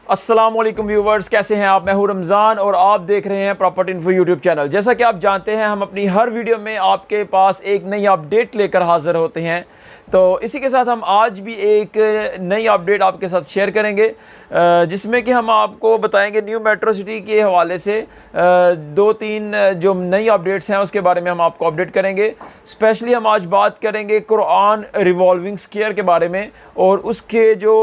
अस्सलाम वालेकुम व्यूवर्स, कैसे हैं आप। मैं हूं रमज़ान और आप देख रहे हैं प्रॉपर्टी इन्फो यूट्यूब चैनल। जैसा कि आप जानते हैं, हम अपनी हर वीडियो में आपके पास एक नई अपडेट लेकर हाज़िर होते हैं। तो इसी के साथ हम आज भी एक नई अपडेट आपके साथ शेयर करेंगे, जिसमें कि हम आपको बताएंगे न्यू मेट्रो सिटी के हवाले से दो तीन जो नई अपडेट्स हैं उसके बारे में हम आपको अपडेट करेंगे। स्पेशली हम आज बात करेंगे कुरान रिवॉल्विंग स्क्वायर के बारे में और उसके जो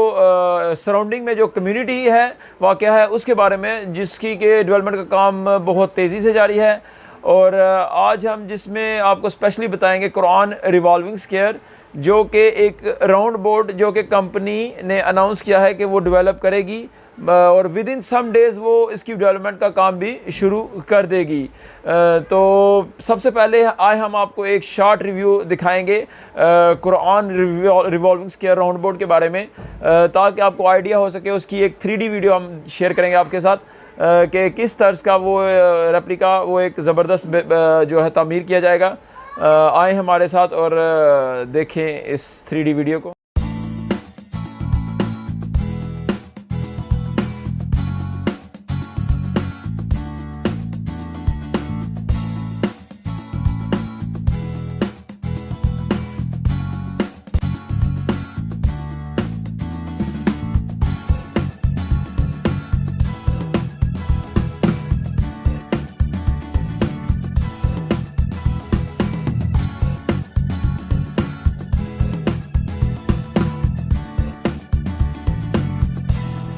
सराउंडिंग में जो कम्युनिटी है वाक़या है उसके बारे में, जिसकी के डेवलपमेंट का काम बहुत तेज़ी से जारी है। और आज हम जिसमें आपको स्पेशली बताएंगे कुरान रिवॉल्विंग स्क्वायर, जो कि एक राउंड बोर्ड जो कि कंपनी ने अनाउंस किया है कि वो डेवलप करेगी और विद इन सम डेज़ वो इसकी डेवलपमेंट का काम भी शुरू कर देगी। तो सबसे पहले आए हम आपको एक शॉर्ट रिव्यू दिखाएंगे Quran revolving square round board के बारे में, ताकि आपको आइडिया हो सके। उसकी एक 3D वीडियो हम शेयर करेंगे आपके साथ कि किस तर्ज का वो रेप्लिका, वो एक ज़बरदस्त जो है तामीर किया जाएगा। आए हमारे साथ और देखें इस 3D वीडियो को।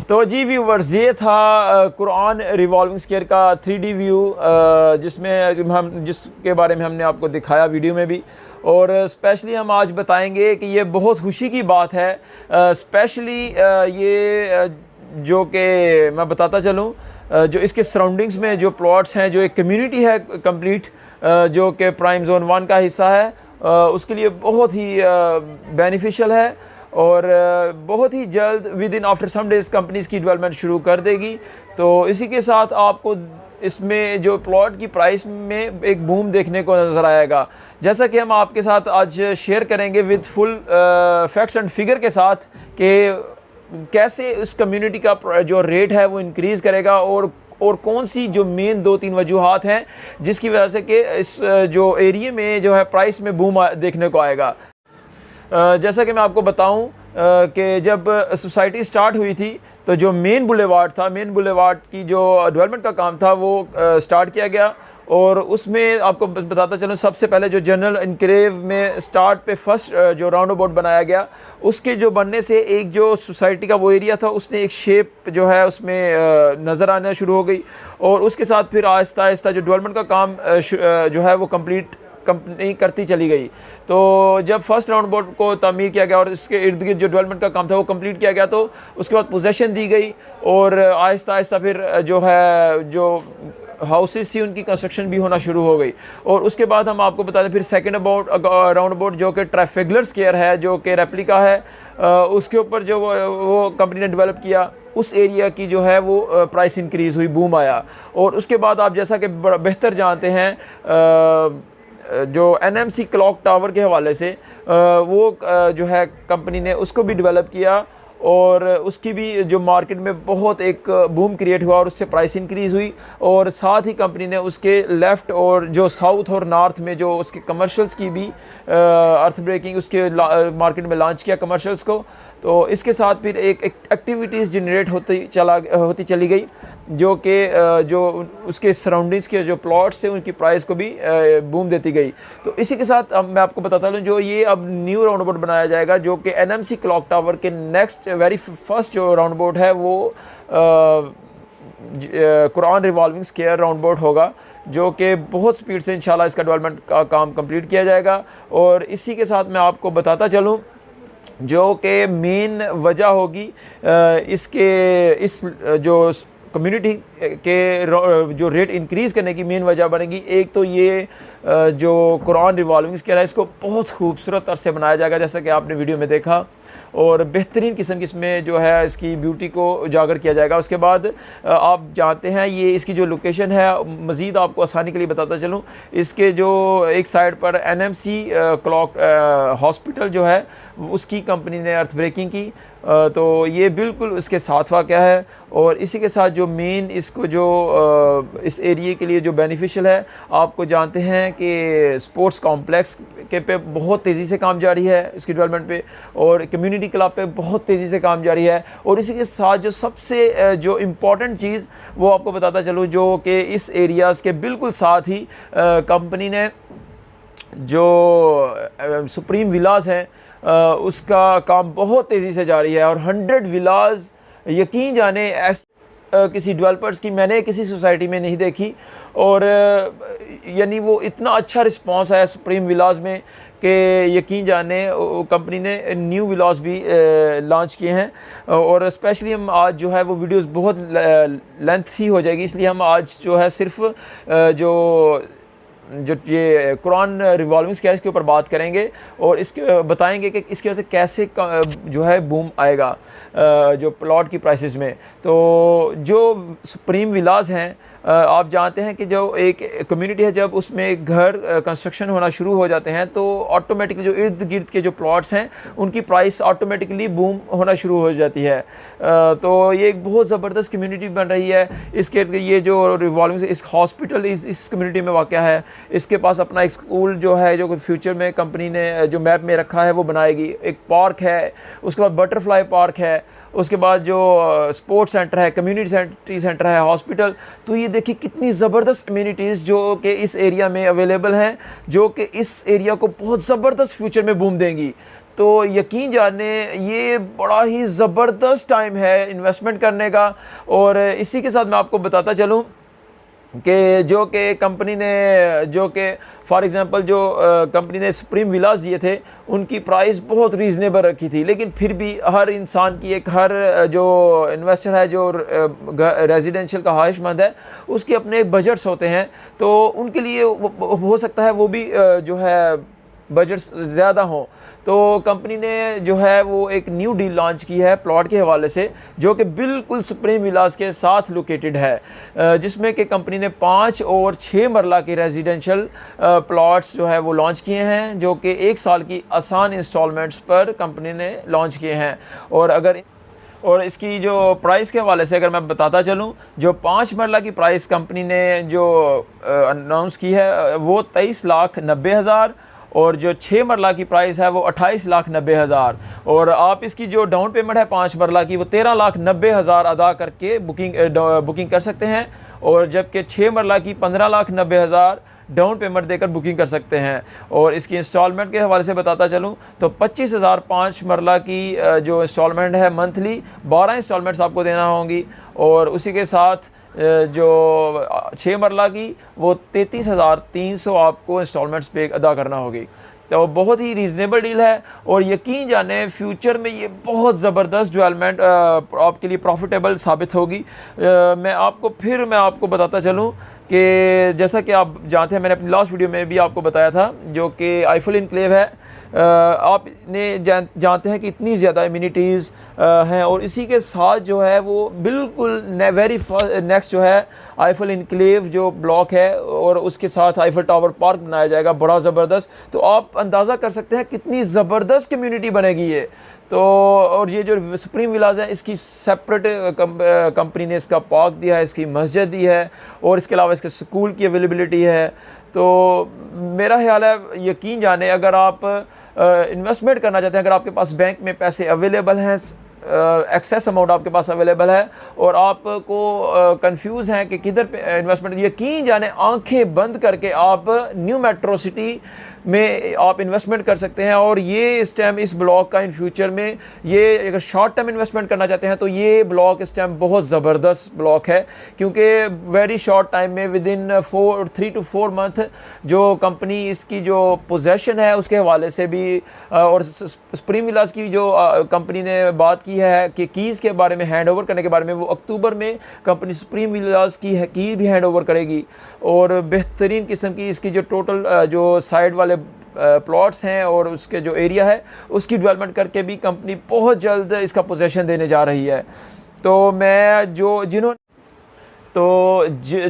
तो जी व्यूवर्स, ये था कुरान रिवॉल्विंग स्क्वायर का 3D व्यू, जिसके बारे में हमने आपको दिखाया वीडियो में भी। और स्पेशली हम आज बताएंगे कि ये बहुत खुशी की बात है। स्पेशली ये जो कि मैं बताता चलूँ, जो इसके सराउंडिंग्स में जो प्लॉट्स हैं, जो एक कम्युनिटी है कंप्लीट, जो कि प्राइम जोन 1 का हिस्सा है, उसके लिए बहुत ही बेनिफिशियल है। और बहुत ही जल्द within after some days company इसकी डेवलपमेंट शुरू कर देगी। तो इसी के साथ आपको इसमें जो प्लॉट की प्राइस में एक बूम देखने को नज़र आएगा, जैसा कि हम आपके साथ आज शेयर करेंगे with full facts and figure के साथ कि कैसे इस कम्युनिटी का जो रेट है वो इंक्रीज़ करेगा और कौन सी जो मेन 2-3 वजूहात हैं जिसकी वजह से कि इस जो एरिया में जो है प्राइस में बूम देखने को आएगा। जैसा कि मैं आपको बताऊं कि जब सोसाइटी स्टार्ट हुई थी तो जो मेन बुलेवार्ड था, मेन बुलेवार्ड की जो डेवलपमेंट का काम था वो स्टार्ट किया गया। और उसमें आपको बताता चलूँ, सबसे पहले जो जनरल इनक्लेव में स्टार्ट पे फर्स्ट जो राउंड अबाउट बनाया गया, उसके जो बनने से एक जो सोसाइटी का वो एरिया था उसने एक शेप जो है उसमें नज़र आना शुरू हो गई। और उसके साथ फिर आहिस्ता आहिस्ता जो डेवलपमेंट का काम जो है वो कंप्लीट कंपनी करती चली गई। तो जब फर्स्ट राउंड बोर्ड को तामीर किया गया और इसके इर्द गिर्द जो डेवलपमेंट का काम था वो कंप्लीट किया गया, तो उसके बाद पोजेसन दी गई और आहिस्ता आहिस्ता फिर जो है जो हाउसेस थी उनकी कंस्ट्रक्शन भी होना शुरू हो गई। और उसके बाद हम आपको बता दें फिर सेकंड राउंड बोर्ड जो कि ट्राफेगुलर स्क्वायर है, जो कि रेप्लिका है, उसके ऊपर जो वो कंपनी ने डेवलप किया, उस एरिया की जो है वो प्राइस इंक्रीज़ हुई, बूम आया। और उसके बाद आप जैसा कि बेहतर जानते हैं, जो NMC क्लॉक टावर के हवाले से वो जो है कंपनी ने उसको भी डेवलप किया और उसकी भी जो मार्केट में बहुत एक बूम क्रिएट हुआ और उससे प्राइस इंक्रीज़ हुई। और साथ ही कंपनी ने उसके लेफ़्ट और जो साउथ और नॉर्थ में जो उसके कमर्शियल्स की भी अर्थ ब्रेकिंग उसके मार्केट में लॉन्च किया कमर्शियल्स को। तो इसके साथ फिर एक एक्टिविटीज़ जनरेट होती चली गई, जो कि जो उसके सराउंडिंग्स के जो प्लॉट्स थे उनकी प्राइस को भी बूम देती गई। तो इसी के साथ मैं आपको बताता हूँ, जो ये अब न्यू राउंड बोर्ड बनाया जाएगा, जो कि NMC क्लॉक टावर के नेक्स्ट वेरी फर्स्ट जो राउंड बोर्ड है वो Quran revolving square round board होगा, जो कि बहुत स्पीड से इंशाल्लाह इसका डेवलपमेंट का काम कंप्लीट किया जाएगा। और इसी के साथ मैं आपको बताता चलूँ, जो कि मेन वजह होगी इसके इस जो कम्युनिटी के जो रेट इंक्रीज़ करने की मेन वजह बनेगी, एक तो ये जो कुरान रिवॉल्विंग स्क्वायर है इसको बहुत खूबसूरत तरह से बनाया जाएगा, जैसा कि आपने वीडियो में देखा, और बेहतरीन किस्म की इसमें जो है इसकी ब्यूटी को उजागर किया जाएगा। उसके बाद आप जानते हैं ये इसकी जो लोकेशन है, मज़ीद आपको आसानी के लिए बताता चलूँ, इसके जो एक साइड पर NMC क्लॉक हॉस्पिटल जो है उसकी कंपनी ने अर्थ ब्रेकिंग की, तो ये बिल्कुल उसके साथ वाक़या है। और इसी के साथ जो मेन इसको जो इस एरिए के लिए जो बेनिफिशियल है, आपको जानते हैं कि स्पोर्ट्स कॉम्प्लेक्स के पे बहुत तेज़ी से काम जारी है इसकी डेवलपमेंट पे, और कम्युनिटी क्लब पे बहुत तेज़ी से काम जारी है। और इसी के साथ जो सबसे जो इम्पॉर्टेंट चीज़ वो आपको बताता चलूँ, जो कि इस एरियाज़ के बिल्कुल साथ ही कंपनी ने जो सुप्रीम विलास हैं उसका काम बहुत तेज़ी से जारी है। और 100 विलास यकीन जाने किसी डेवलपर्स की मैंने किसी सोसाइटी में नहीं देखी। और यानी वो इतना अच्छा रिस्पांस है सुप्रीम विलास में कि यकीन जाने कंपनी ने न्यू विलास भी लॉन्च किए हैं। और स्पेशली हम आज जो है वो वीडियोस बहुत लेंथ ही हो जाएगी, इसलिए हम आज जो है सिर्फ जो ये कुरान रिवॉल्विंग स्केल्स के ऊपर बात करेंगे और इसके बताएंगे कि इसकी वजह से कैसे जो है बूम आएगा जो प्लॉट की प्राइसेस में। तो जो सुप्रीम विलास हैं, आप जानते हैं कि जो एक कम्युनिटी है, जब उसमें घर कंस्ट्रक्शन होना शुरू हो जाते हैं तो ऑटोमेटिकली जो इर्द गिर्द के जो प्लॉट्स हैं उनकी प्राइस ऑटोमेटिकली बूम होना शुरू हो जाती है। तो ये एक बहुत ज़बरदस्त कम्युनिटी बन रही है। इसके ये जो रिवॉल्विंग इस हॉस्पिटल इस कम्युनिटी में वाक़या है। इसके पास अपना एक स्कूल जो है जो फ्यूचर में कंपनी ने जो मैप में रखा है वो बनाएगी। एक पार्क है, उसके बाद बटरफ्लाई पार्क है, उसके बाद जो स्पोर्ट्स सेंटर है, कम्युनिटी सेंटर है, हॉस्पिटल। तो ये देखिए कितनी ज़बरदस्त कम्युनिटीज़ जो कि इस एरिया में अवेलेबल हैं, जो कि इस एरिया को बहुत ज़बरदस्त फ्यूचर में बूम देंगी। तो यकीन जाने ये बड़ा ही ज़बरदस्त टाइम है इन्वेस्टमेंट करने का। और इसी के साथ मैं आपको बताता चलूँ कि जो कि कंपनी ने जो कि फॉर एग्ज़ाम्पल जो कंपनी ने सुप्रीम विलास दिए थे उनकी प्राइस बहुत रीज़नेबल रखी थी, लेकिन फिर भी हर इंसान की हर जो इन्वेस्टर है जो रेजिडेंशियल का ख्वाहिशमंद है उसके अपने बजट्स होते हैं। तो उनके लिए हो सकता है वो भी जो है बजट ज़्यादा हो। तो कंपनी ने जो है वो एक न्यू डील लॉन्च की है प्लॉट के हवाले से, जो कि बिल्कुल सुप्रीम विलास के साथ लोकेटेड है, जिसमें कि कंपनी ने 5 और 6 मरला के रेजिडेंशियल प्लॉट्स जो है वो लॉन्च किए हैं, जो कि 1 साल की आसान इंस्टॉलमेंट्स पर कंपनी ने लॉन्च किए हैं। और इसकी जो प्राइस के हवाले से अगर मैं बताता चलूँ, जो 5 मरला की प्राइस कंपनी ने जो अनाउंस की है वो 23,90,000, और जो 6 मरला की प्राइस है वो 28,90,000। और आप इसकी जो डाउन पेमेंट है 5 मरला की वो 13,90,000 अदा करके बुकिंग कर सकते हैं, और जबकि 6 मरला की 15,90,000 डाउन पेमेंट देकर बुकिंग कर सकते हैं। और इसकी इंस्टॉलमेंट के हवाले से बताता चलूँ तो 25,000 5 मरला की जो इंस्टॉलमेंट है मंथली 12 इंस्टॉलमेंट्स आपको देना होंगी, और उसी के साथ जो 6 मरला की वो 33,300 आपको इंस्टॉलमेंट्स पे अदा करना होगी। तो बहुत ही रीज़नेबल डील है, और यकीन जाने फ्यूचर में ये बहुत ज़बरदस्त डेवलपमेंट आपके लिए प्रॉफिटेबल साबित होगी। मैं आपको बताता चलूँ कि जैसा कि आप जानते हैं, मैंने अपनी लास्ट वीडियो में भी आपको बताया था, जो कि आईफल इनक्लेव है। आपने जानते हैं कि इतनी ज़्यादा इम्यूनिटीज़ हैं, और इसी के साथ जो है वो बिल्कुल वेरी नेक्स्ट जो है आईफल इनक्लेव जो ब्लॉक है, और उसके साथ आईफल टावर पार्क बनाया जाएगा, बड़ा ज़बरदस्त। तो आप अंदाज़ा कर सकते हैं कितनी ज़बरदस्त कम्युनिटी बनेगी ये। तो और ये जो सुप्रीम विलास है इसकी सेपरेट कंपनी ने इसका पार्क दिया है, इसकी मस्जिद दी है, और इसके अलावा इसके स्कूल की अवेलेबिलिटी है। तो मेरा ख्याल है यकीन जाने अगर आप इन्वेस्टमेंट करना चाहते हैं, अगर आपके पास बैंक में पैसे अवेलेबल हैं, एक्सेस अमाउंट आपके पास अवेलेबल है, और आपको कंफ्यूज हैं कि किधर पे इन्वेस्टमेंट, यकीन जाने आंखें बंद करके आप न्यू मेट्रो सिटी में आप इन्वेस्टमेंट कर सकते हैं। और ये इस टाइम इस ब्लॉक का इन फ्यूचर में ये अगर शॉर्ट टर्म इन्वेस्टमेंट करना चाहते हैं तो ये ब्लॉक इस टाइम बहुत ज़बरदस्त ब्लॉक है, क्योंकि वेरी शॉर्ट टाइम में विद इन 3 to 4 मंथ जो कंपनी इसकी जो पोजेशन है उसके हवाले से भी, और सुप्रीम विलास की जो कंपनी ने बात की है कि कीज़ के बारे में, हैंड ओवर करने के बारे में, वो अक्टूबर में कंपनी सुप्रीम विलास की की भी हैंड ओवर करेगी। और बेहतरीन किस्म की इसकी जो टोटल जो साइड वाले प्लॉट्स हैं और उसके जो एरिया है उसकी डेवलपमेंट करके भी कंपनी बहुत जल्द इसका पोजीशन देने जा रही है। तो मैं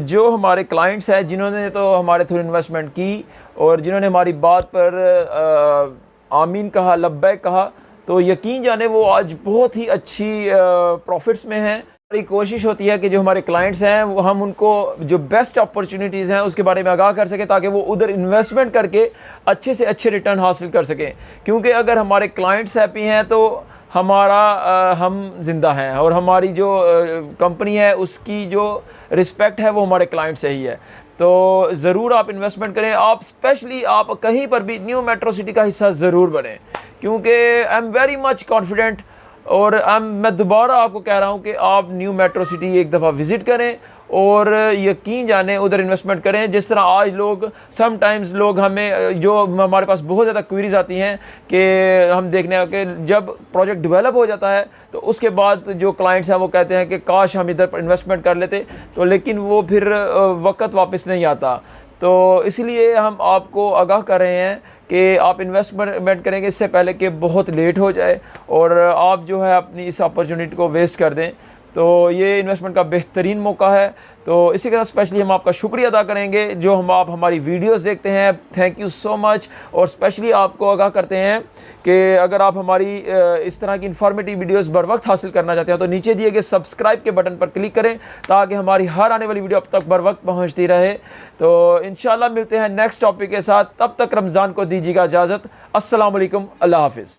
जो हमारे क्लाइंट्स हैं जिन्होंने तो हमारे थ्रू इन्वेस्टमेंट की और जिन्होंने हमारी बात पर आमीन कहा, लब्बैक कहा, तो यकीन जाने वो आज बहुत ही अच्छी प्रॉफिट्स में हैं। हमारी कोशिश होती है कि जो हमारे क्लाइंट्स हैं वो हम उनको जो बेस्ट अपॉर्चुनिटीज़ हैं उसके बारे में आगाह कर सकें, ताकि वो उधर इन्वेस्टमेंट करके अच्छे से अच्छे रिटर्न हासिल कर सकें। क्योंकि अगर हमारे क्लाइंट्स हैप्पी हैं तो हम ज़िंदा हैं, और हमारी जो कंपनी है उसकी जो रिस्पेक्ट है वो हमारे क्लाइंट से ही है। तो ज़रूर आप इन्वेस्टमेंट करें। आप स्पेशली आप कहीं पर भी न्यू मेट्रो सिटी का हिस्सा ज़रूर बनें, क्योंकि I am very much confident, और मैं दोबारा आपको कह रहा हूँ कि आप न्यू मेट्रो सिटी एक दफ़ा विज़िट करें और यकीन जाने उधर इन्वेस्टमेंट करें। जिस तरह आज लोग समटाइम्स लोग हमें जो हमारे पास बहुत ज़्यादा क्वेरीज आती हैं कि हम देखने हैं कि जब प्रोजेक्ट डेवलप हो जाता है तो उसके बाद जो क्लाइंट्स हैं वो कहते हैं कि काश हम इधर पर इन्वेस्टमेंट कर लेते, तो लेकिन वो फिर वक्त वापस नहीं आता। तो इसलिए हम आपको आगाह कर रहे हैं कि आप इन्वेस्टमेंट करेंगे इससे पहले कि बहुत लेट हो जाए और आप जो है अपनी इस अपॉर्चुनिटी को वेस्ट कर दें। तो ये इन्वेस्टमेंट का बेहतरीन मौका है। तो इसी के साथ स्पेशली हम आपका शुक्रिया अदा करेंगे जो आप हमारी वीडियोस देखते हैं। Thank you so much. और स्पेशली आपको आगाह करते हैं कि अगर आप हमारी इस तरह की इन्फॉर्मेटिव वीडियोस बर वक्त हासिल करना चाहते हैं तो नीचे दिए गए सब्सक्राइब के बटन पर क्लिक करें, ताकि हमारी हर आने वाली वीडियो अब तक बर वक्त पहुँचती रहे। तो इंशाल्लाह मिलते हैं नेक्स्ट टॉपिक के साथ। तब तक रमज़ान को दीजिएगा इजाज़त। अस्सलाम वालेकुम, अल्लाह हाफिज़।